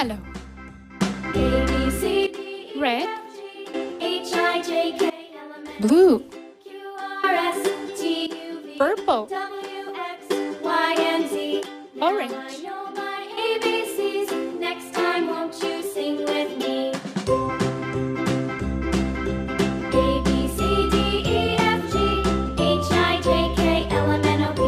Yellow. A, B, C, D, E, Red. F, G, H, I, J, K, L, M, N, O, Blue. Q, R, S, T, U, V, Purple. W, X, Y, and Z. Now Orange. I know my ABCs. Next time, won't you sing with me? A, B, C, D, E, F, G, H, I, J, K, L, M, N, O, P,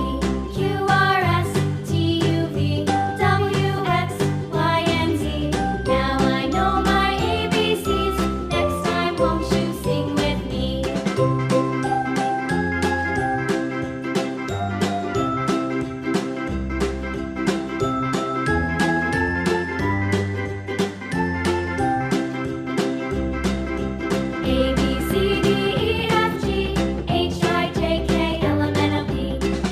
Q, R, S, T, U, V, W, X, Y, and Z. Now I know my ABCs. Next time, won't you sing with me? A, B, C, D, E, F, G, H, I, J, K, L, M, N, O, P,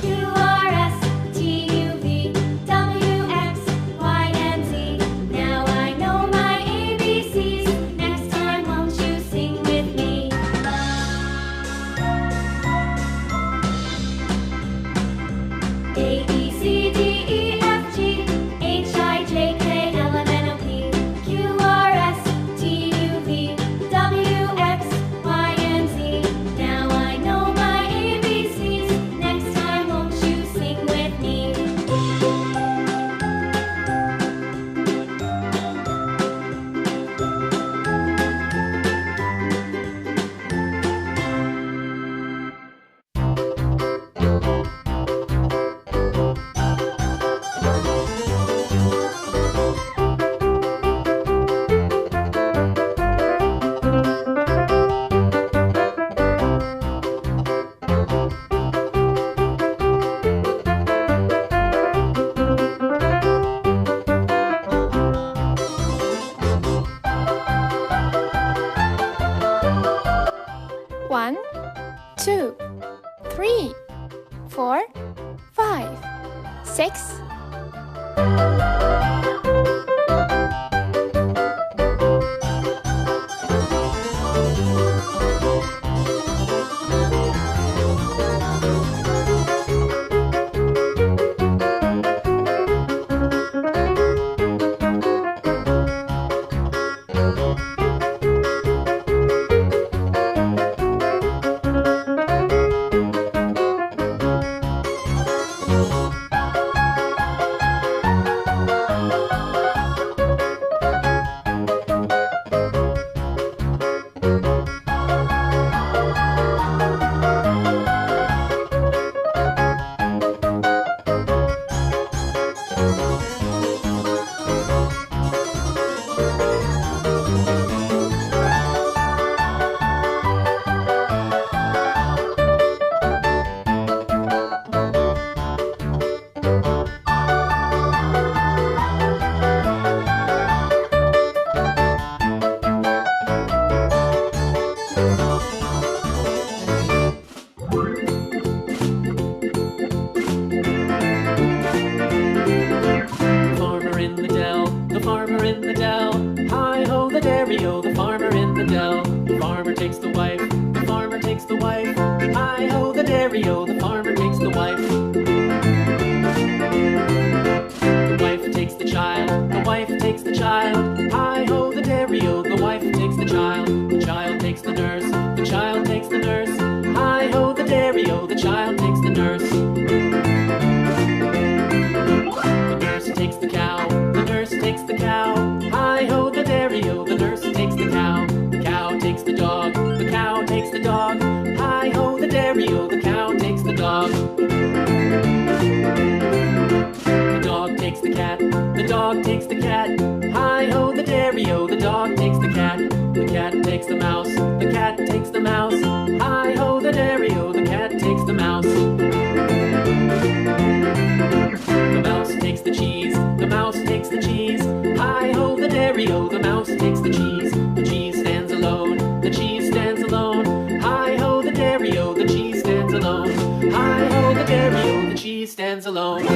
Q, R, S, T, U, V, W, X, Y, and Z. Now I know my ABCs. Next time, won't you sing with me? A, B, C, D, E, F, G, H, I, J, K, L, M, N, O, P, Q, R, S, T, U, V, W, X, Y, and Z. Now I know my ABCs. Next time, won't you sing with me? One, two, three, 4, 5, 6. The farmer in the dell. Hi-ho, the dairy-o, the farmer in the dell. The farmer takes the wife, the farmer takes the wife. Hi-ho, the dairy-o, the farmer takes the wife. The wife takes the child, the wife takes the child. Hi-ho, the dairy-o, the wife takes the child. The child takes the nurse, the child takes the nurse. Hi-ho, the dairy-o, the child takes the nurse. The nurse takes the cow, the nurse takes the cow. Hi-ho, the dairy-o, the nurse takes the cow. The cow takes the dog, the cow takes the dog. Hi-ho, the dairy-o, the cow takes the dog. The dog takes the cat, the dog takes the cat. Hi-ho, the dairy-o, the dog takes the cat. The cat takes the mouse, the cat takes the mouse. Hi-ho, the dairy-o, the cat takes the mouse. The mouse takes the cheese, the mouse takes the cheese. Hi-ho, the dairy-o, the mouse takes the cheese. The cheese stands alone, the cheese stands alone. Hi-ho, the dairy-o, the cheese stands alone. Hi-ho, the dairy-o, the cheese stands alone.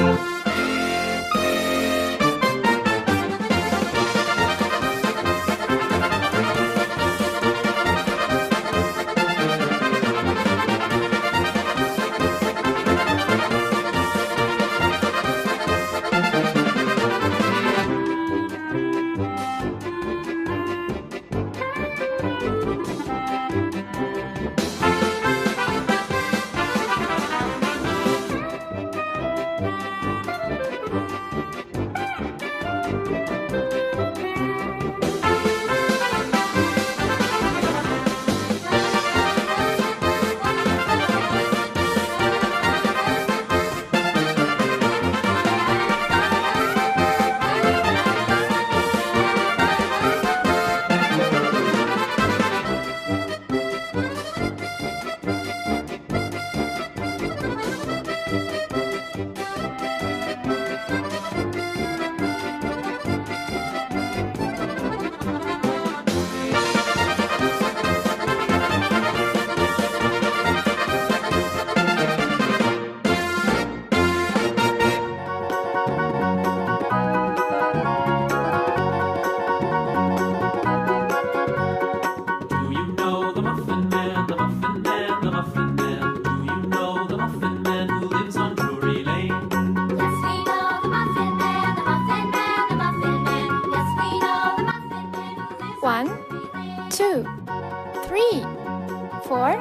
4,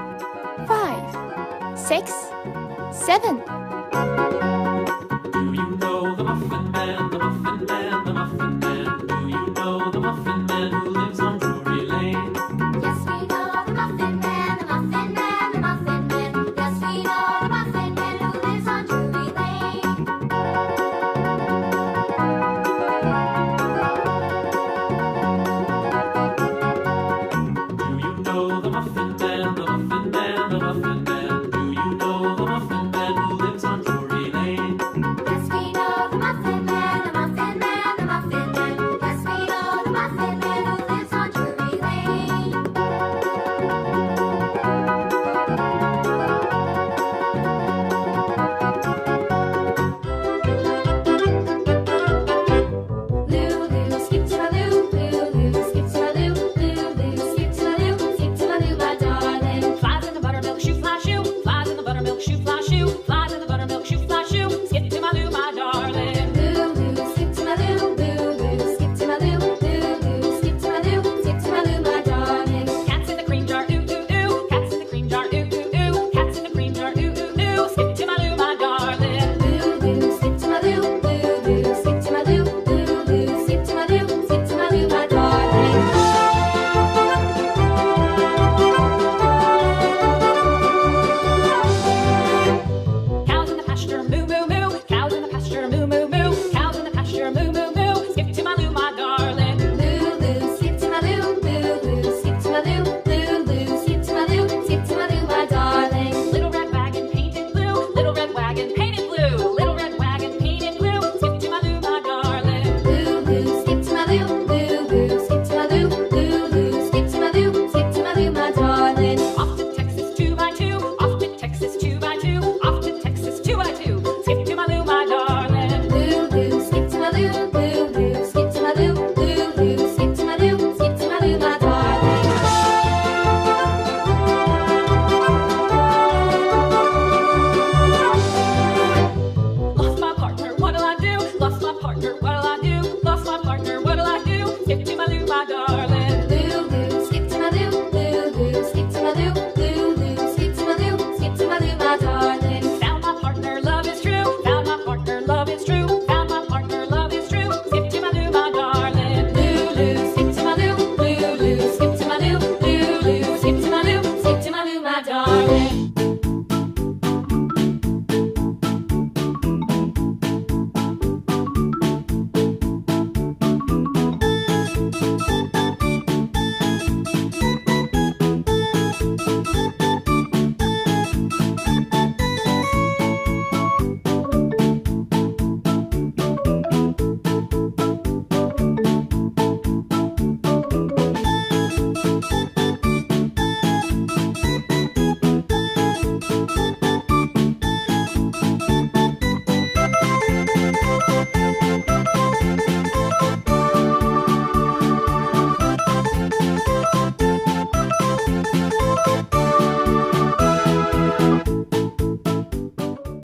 5, 6, 7.